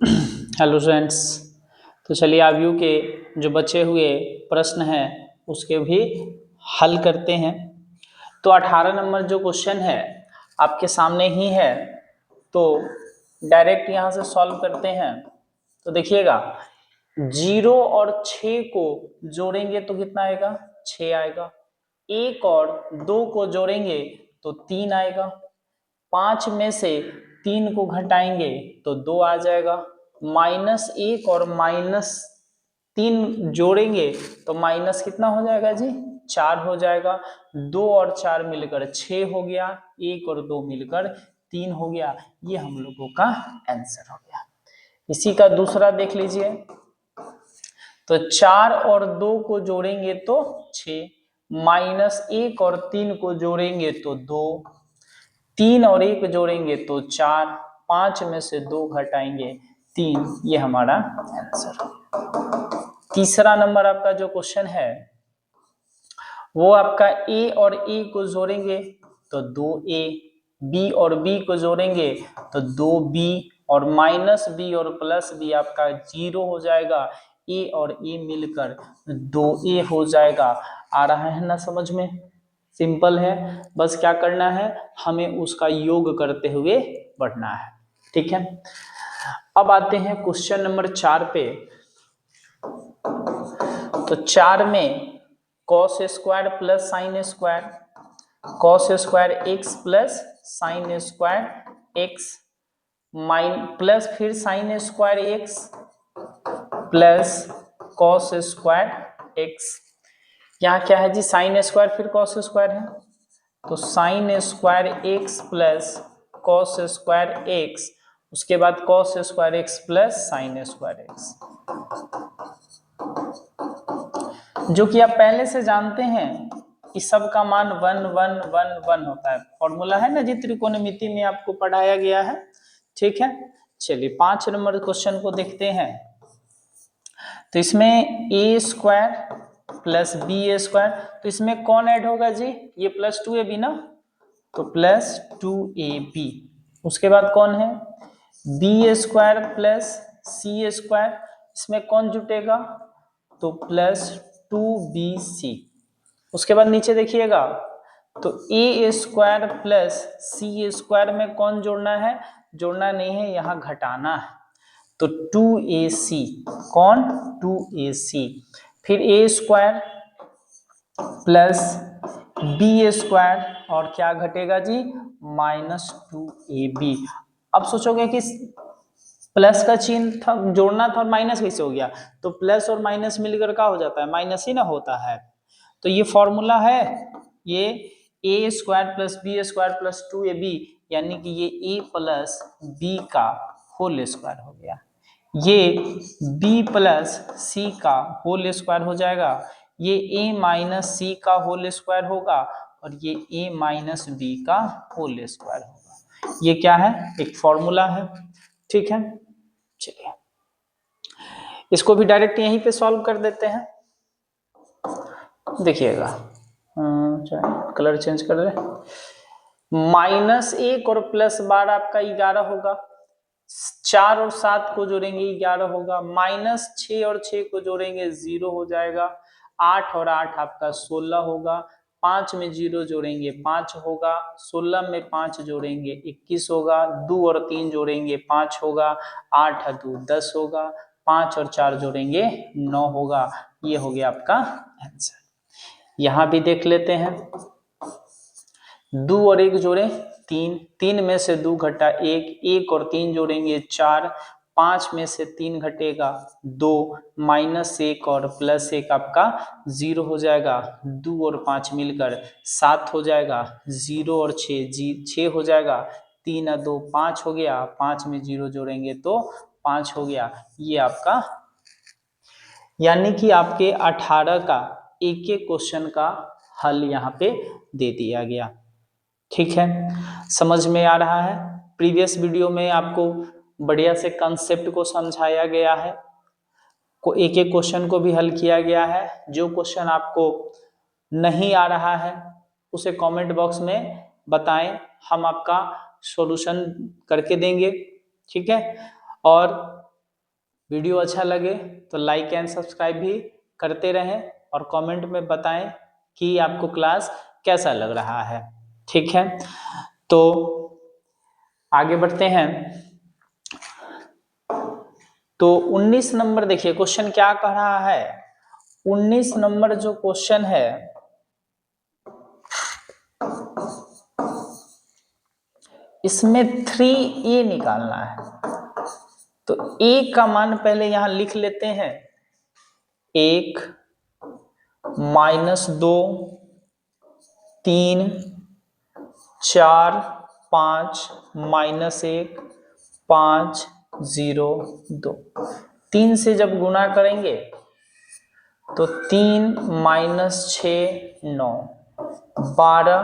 Hello friends. तो चलिए आयु के जो बचे हुए प्रश्न हैं उसके भी हल करते हैं। तो 18 नंबर जो क्वेश्चन है आपके सामने ही है, तो डायरेक्ट यहाँ से सॉल्व करते हैं। तो देखिएगा 0 और 6 को जोड़ेंगे तो कितना आएगा, 6 आएगा। 1 और 2 को जोड़ेंगे तो 3 आएगा। 5 में से 3 को घटाएंगे तो 2 आ जाएगा। -1 और -3 जोड़ेंगे तो माइनस कितना हो जाएगा जी, 4 हो जाएगा। 2 और 4 मिलकर 6 हो गया, 1 और 2 मिलकर 3 हो गया। ये हम लोगों का आंसर हो गया। इसी का दूसरा देख लीजिए। तो 4 और 2 को जोड़ेंगे तो 6, -1 और 3 को जोड़ेंगे तो 2, 3 और 1 जोड़ेंगे तो 4, 5 में से 2 घटाएंगे 3। ये हमारा आंसर। तीसरा नंबर आपका जो क्वेश्चन है वो आपका a और a को जोड़ेंगे तो 2a, b और b को जोड़ेंगे तो 2b, और -b और +b आपका 0 हो जाएगा। a और a मिलकर 2a हो जाएगा। आ रहा है ना समझ में? सिंपल है, बस क्या करना है, हमें उसका योग करते हुए बढ़ना है। ठीक है, अब आते हैं क्वेश्चन नंबर 4 पे। तो 4 में cos square plus sine square, cos square x plus sine square x, plus फिर sine square x plus cos square x। यहाँ क्या है जी, साइन स्क्वायर फिर cos स्क्वायर है, तो sine square x plus cos square x, उसके बाद cos square x plus sine square x, जो कि आप पहले से जानते हैं कि सब का मान 1 1 1 1 होता है। फॉर्मूला है ना जी, त्रिकोणमिति में आपको पढ़ाया गया है। ठीक है, चलिए 5 नंबर क्वेश्चन को देखते हैं। तो इसमें a square plus b square, तो इसमें कौन ऐड होगा जी, ये +2ab ना, तो +2ab। उसके बाद कौन है, b square plus c square, इसमें कौन जुटेगा, तो +2bc। उसके बाद नीचे देखिएगा, तो a square plus c square में कौन जोड़ना है, जोड़ना नहीं है, यहाँ घटाना है, तो 2ac। कौन, 2ac। फिर a square plus b square, और क्या घटेगा जी, -2ab। अब सोचोगे कि प्लस का चिन्ह था, जोड़ना था, और माइनस कैसे हो गया, तो प्लस और माइनस मिलकर क्या हो जाता है, माइनस ही ना होता है। तो ये फॉर्मूला है, ये a square plus B square plus 2ab, यानी कि ये a प्लस बी का होल स्क्वायर हो गया, ये b प्लस सी का होल स्क्वायर हो जाएगा, ये a माइनस सी का होल स्क्वायर होगा, और ये a माइनस बी का होल स्क्वायर होगा। ये क्या है, एक फॉर्मूला है। ठीक है, चलिए इसको भी डायरेक्ट यहीं पे सॉल्व कर देते हैं। देखिएगा, कलर चेंज कर दे। -1 और +12 आपका 11 होगा, 4 और 7 को जोड़ेंगे 11 होगा, -6 और 6 को जोड़ेंगे 0 हो जाएगा, 8 और 8 आपका 16 होगा, 5 में 0 जोड़ेंगे 5 होगा, 16 में 5 जोड़ेंगे 21 होगा, 2 और 3 जोड़ेंगे 5 होगा, 8 और 2 10 होगा, 5 और 4 जोड़ेंगे 9 होगा। ये हो गया आपका आंसर। यहां भी देख लेते हैं, 2 और 1 जोड़े 3, 3 में से 2 घटा 1, 1 और 3 जोड़ेंगे 4, 5 में से 3 घटेगा 2, -1 और +1 आपका 0 हो जाएगा, 2 और 5 मिलकर 7 हो जाएगा, 0 और 6 हो जाएगा, 3 और 2 5 हो गया, 5 में 0 जोड़ेंगे तो 5 हो गया। ये आपका, यानी कि आपके 18 का एक एक क्वेश्चन का हल यहाँ पे दे दिया गया। ठीक है, समझ में आ रहा है? प्रीवियस वीडियो में आपको बढ़िया से कंसेप्ट को समझाया गया है, को एक एक क्वेश्चन को भी हल किया गया है। जो क्वेश्चन आपको नहीं आ रहा है उसे कमेंट बॉक्स में बताएं, हम आपका सॉल्यूशन करके देंगे। ठीक है, और वीडियो अच्छा लगे तो लाइक एंड सब्सक्राइब भी करते रहें और कमेंट में बताएं कि आपको क्लास कैसा लग रहा है। ठीक है, तो आगे बढ़ते हैं। तो 19 नंबर देखिए क्वेश्चन क्या कह रहा है। 19 नंबर जो क्वेश्चन है इसमें 3a निकालना है। तो a का मान पहले यहां लिख लेते हैं, 1 -2 3 4 5 -1 5 0 2। 3 से जब गुना करेंगे तो 3 -6 9 12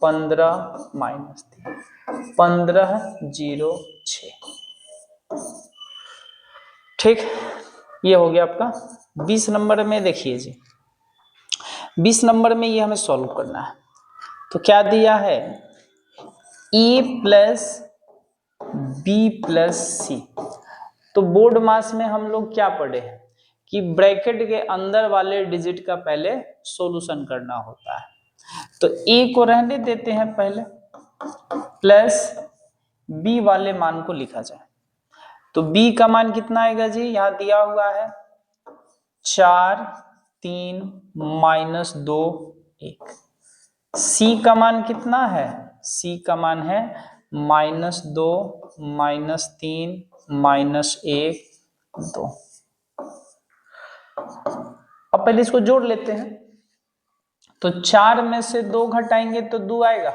15 -3 15 0 6। ठीक, ये हो गया आपका। 20 नंबर में देखिए जी, 20 नंबर में ये हमें सॉल्व करना है। तो क्या दिया है, a प्लस b प्लस सी। तो बोर्ड मास में हम लोग क्या पढ़े हैं कि ब्रैकेट के अंदर वाले डिजिट का पहले सॉल्यूशन करना होता है। तो a को रहने देते हैं पहले, प्लस b वाले मान को लिखा जाए। तो b का मान कितना आएगा जी, यहां दिया हुआ है 4 3 -2 1। c का मान कितना है, c का मान है -2 -3 -1 2। अब पहले इसको जोड़ लेते हैं। तो 4 में से 2 घटाएंगे तो 2 आएगा,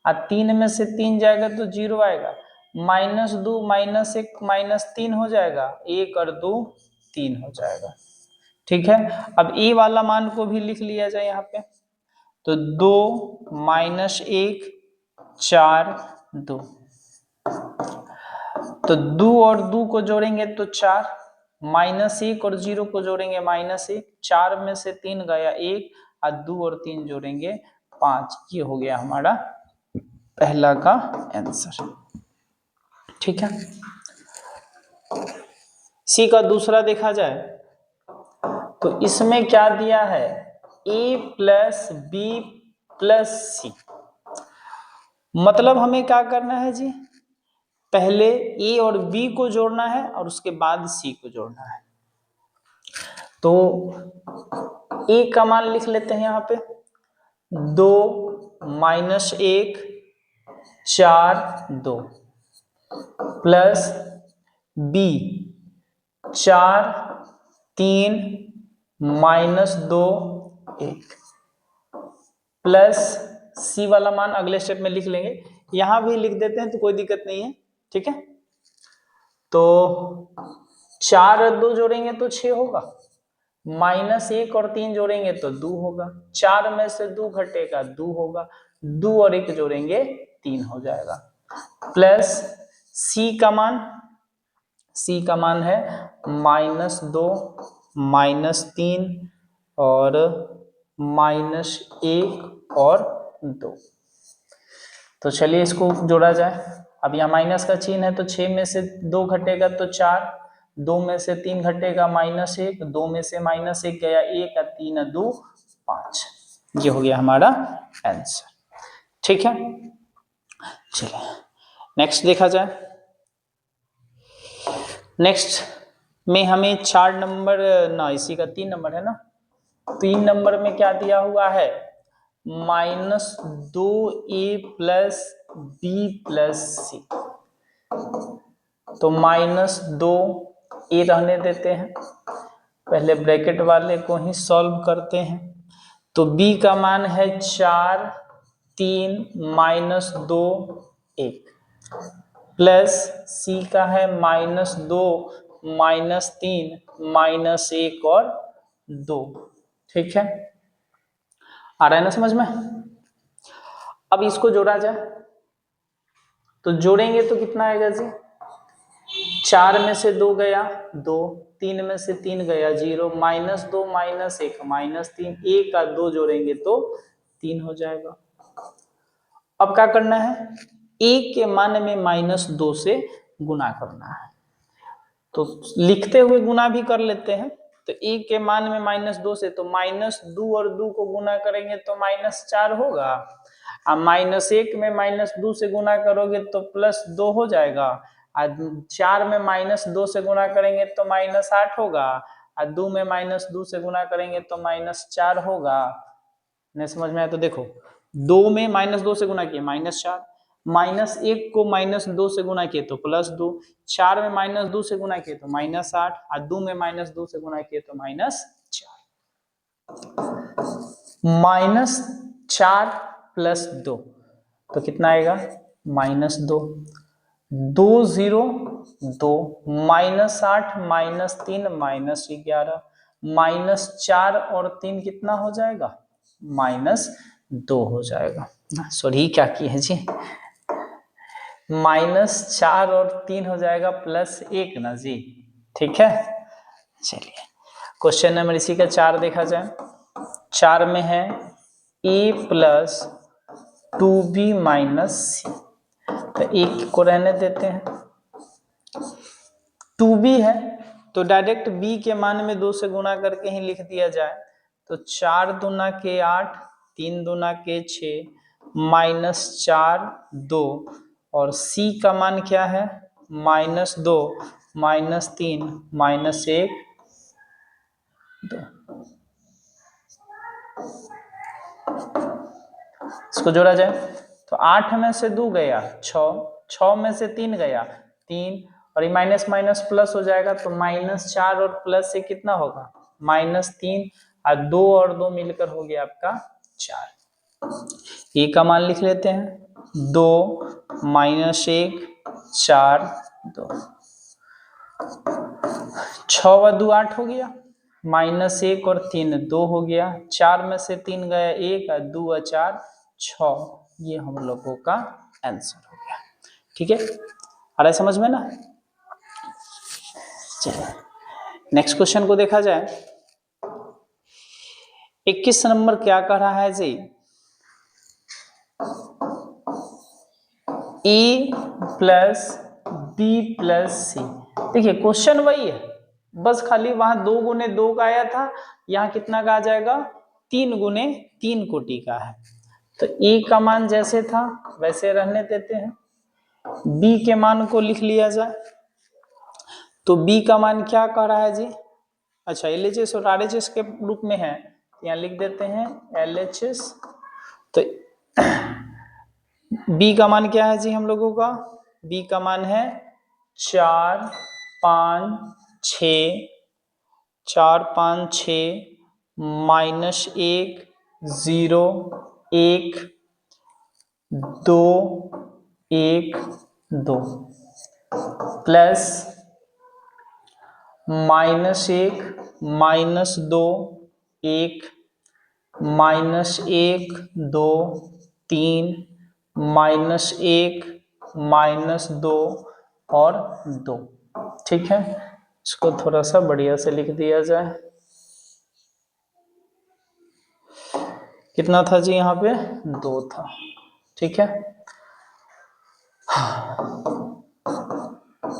और 3 में से 3 जाएगा तो 0 आएगा। -2 -1 -3 हो जाएगा, 1 और 2 3 हो जाएगा। ठीक है, अब ए वाला मान को भी लिख लिया जाए यहाँ पे। तो 2 -1 4 2। तो 2 और 2 को जोड़ेंगे तो 4, -1 और 0 को जोड़ेंगे -1, 4 में से 3 गया 1, और 2 और 3 जोड़ेंगे 5। ये हो गया हमारा पहला का आंसर। ठीक है, सी का दूसरा देखा जाए तो इसमें क्या दिया है, a प्लस बी प्लस सी। मतलब हमें क्या करना है जी, पहले a और b को जोड़ना है और उसके बाद c को जोड़ना है। तो a का मान लिख लेते हैं यहाँ पे, 2 -1 4 2 प्लस b 4 3 -2 1 प्लस सी वाला मान अगले स्टेप में लिख लेंगे। यहां भी लिख देते हैं तो कोई दिक्कत नहीं है। ठीक है, तो 4 और 2 जोड़ेंगे तो 6 होगा, -1 और 3 जोड़ेंगे तो 2 होगा, 4 में से 2 घटेगा 2 होगा, 2 और 1 जोड़ेंगे 3 हो जाएगा। प्लस सी का मान, सी का मान है -2 -3 और -1 और 2। तो चलिए इसको जोड़ा जाए। अब यहाँ माइनस का चिन्ह है तो 6 में से 2 घटेगा तो 4, 2 में से 3 घटेगा -1, 2 में से -1 गया 1, 3 2 5। ये हो गया हमारा आंसर। ठीक है, चलिए नेक्स्ट देखा जाए। नेक्स्ट में हमें 4 नंबर ना, इसी का 3 नंबर है ना, 3 नंबर में क्या दिया हुआ है, -2a प्लस b प्लस सी। तो -2a रहने देते हैं, पहले ब्रैकेट वाले को ही सॉल्व करते हैं। तो b का मान है 4 3 -2 1 प्लस c का है -2 -3 -1 और 2। ठीक है, आ रहा है ना समझ में। अब इसको जोड़ा जाए तो जोड़ेंगे तो कितना आएगा जी, 4 में से 2 गया 2, 3 में से 3 गया 0, -2 -1 -3, 1 का 2 जोड़ेंगे तो 3 हो जाएगा। अब क्या करना है, 1 के मान में -2 से गुना करना है। तो लिखते हुए गुना भी कर लेते हैं। तो e के मान में -2 से, तो -2 और 2 को गुना करेंगे तो -4 होगा। अब -1 में -2 से गुना करोगे तो +2 हो जाएगा। और 4 में -2 से गुना करेंगे तो -8 होगा। और 2 में -2 से गुना करेंगे तो -4 होगा। नहीं समझ में आया तो देखो, 2 में -2 से गुना किए -4, -1 को -2 से गुना किए तो +2, 4 में -2 से गुना किए तो -8, और 2 में -2 से गुना किए तो -4। -4 + 2 तो कितना आएगा? -2, 2 0 2, -8 -3 -11, -4 और 3 कितना हो जाएगा? -2 हो जाएगा। सॉरी क्या किए हैं जी, -4 और 3 हो जाएगा +1 ना जी, ठीक है। चलिए क्वेश्चन नंबर इसी का 4 देखा जाए। 4 में है a + 2b - c, तो एक को रहने देते हैं। 2b है तो डायरेक्ट b के मान में 2 से गुना करके ही लिख दिया जाए। तो 4 दूना के 8, 3 दूना के 6, -4 2, और c का मान क्या है? -2 -3 -1 2। इसको जोड़ा जाए तो 8 में से 2 गया 6, 6 में से 3 गया 3, और ये माइनस माइनस प्लस हो जाएगा तो -4 और +1 कितना होगा? -3, और 2 और 2 मिलकर हो गया आपका 4। ए का मान लिख लेते हैं 2 -1 4 2, 6 व 2 8 हो गया, -1 और 3 2 हो गया, 4 में से 3 गया 1, और 2 और 4 6, ये हम लोगों का आंसर हो गया। ठीक है, आ रहा है समझ में ना? चलिए नेक्स्ट क्वेश्चन को देखा जाए। 21 नंबर क्या कह रहा है जी? ए प्लस बी प्लस सी। देखिए क्वेश्चन वही है, बस खाली वहां 2 गुने 2 का आया था, यहाँ कितना का आ जाएगा? 3 गुने 3 कोटि का है। तो ए का मान जैसे था वैसे रहने देते हैं, बी के मान को लिख लिया जाए। तो बी का मान क्या कह रहा है जी? अच्छा LHS और RHS के रूप में है, यहाँ लिख देते हैं LHS। तो बी का मान क्या है जी हम लोगों का? बी का मान है 4 5 6, 4 5 6 -1 0 1 2 1 2 प्लस -1 -2 1 -1 2 3 -1 -2 और 2। ठीक है, इसको थोड़ा सा बढ़िया से लिख दिया जाए। कितना था जी यहाँ पे? 2 था। ठीक है,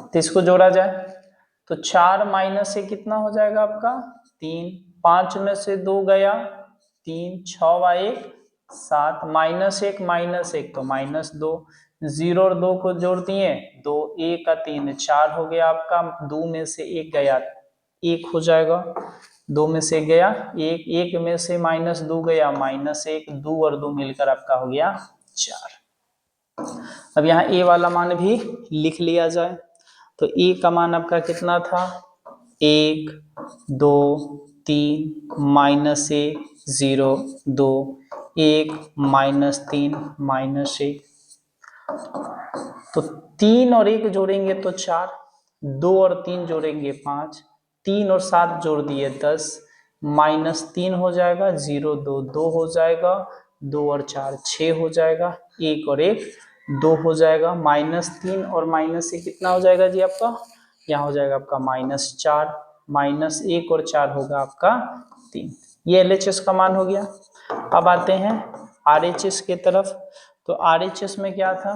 तो इसको जोड़ा जाए तो 4 माइनस से कितना हो जाएगा आपका? 3, 5 में से 2 गया 3, 6 व 1 7, -1 -1 तो -2, 0 और 2 को जोड़ दिए 2 1 का 3 4 हो गया आपका। 2 में से 1 गया 1 हो जाएगा, 2 में से गया 1, 1 में से -2 गया -1, 2 और 2 मिलकर आपका हो गया 4। अब यहाँ ए वाला मान भी लिख लिया जाए। तो ए का मान आपका कितना था? 1 2 3 -1 0 2 1 -3 -1। तो 3 और 1 जोड़ेंगे तो 4, 2 और 3 जोड़ेंगे 5, 3 और 7 जोड़ दिए 10, -3 हो जाएगा 0 2 2 हो जाएगा, 2 और 4 6 हो जाएगा, 1 और 1 2 हो जाएगा, -3 और -1 कितना हो जाएगा जी आपका? यहाँ हो जाएगा आपका -4, -1 और 4 होगा आपका 3। ये LHS का मान हो गया। अब आते हैं RHS के तरफ। तो RHS में क्या था?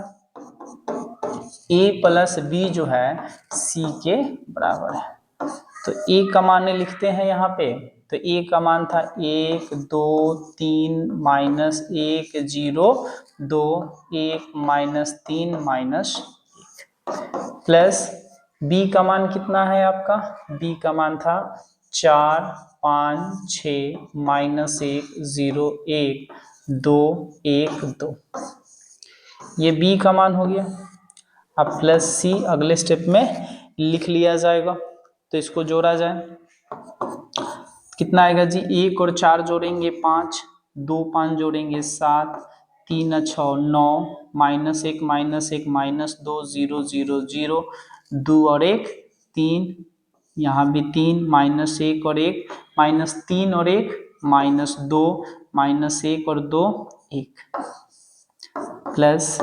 ए प्लस बी जो है सी के बराबर है। तो ए का मान लिखते हैं यहाँ पे। तो ए का मान था 1 2 3 -1 0 2 1 -3 -1 प्लस बी का मान कितना है आपका? बी का मान था 4 5 6 -1 0 1 2 1 2। ये बी का मान हो गया। अब प्लस सी अगले स्टेप में लिख लिया जाएगा। तो इसको जोड़ा जाए, कितना आएगा जी? 1 और 4 जोड़ेंगे 5, 2 5 जोड़ेंगे 7, 3 6 9 -1 -2 0 0 0 2 और 1 3, यहाँ भी 3 -1 और 1 -3 और 1 -2 -1 और 2 1 प्लस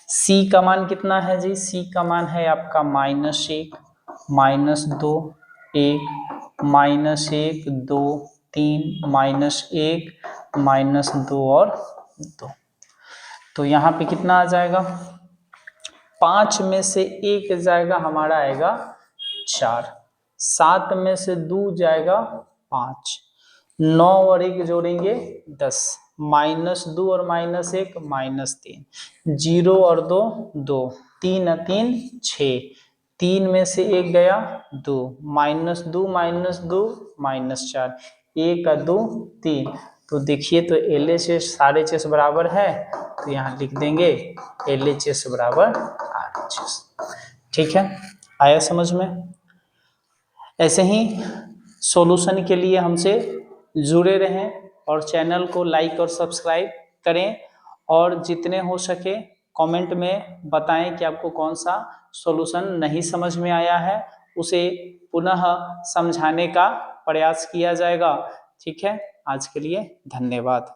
सी का मान कितना है जी? सी का मान है आपका -1 -2 1 -1 2 3 -1 -2 और 2। तो यहाँ पे कितना आ जाएगा? 5 में से 1 जाएगा हमारा आएगा 4, 7 में से 2 जाएगा 5, 9 और 1 जोड़ेंगे 10, -2 और -1 -3, 0 और 2 2, 3 3 6, 3 में से 1 गया 2, -2 -2 -4, 1 का 2 3। तो देखिए तो LHS RHS बराबर है, तो यहाँ लिख देंगे LHS बराबर RHS। ठीक है, आया समझ में? ऐसे ही सॉल्यूशन के लिए हमसे जुड़े रहें और चैनल को लाइक और सब्सक्राइब करें, और जितने हो सके कमेंट में बताएं कि आपको कौन सा सॉल्यूशन नहीं समझ में आया है, उसे पुनः समझाने का प्रयास किया जाएगा। ठीक है, आज के लिए धन्यवाद।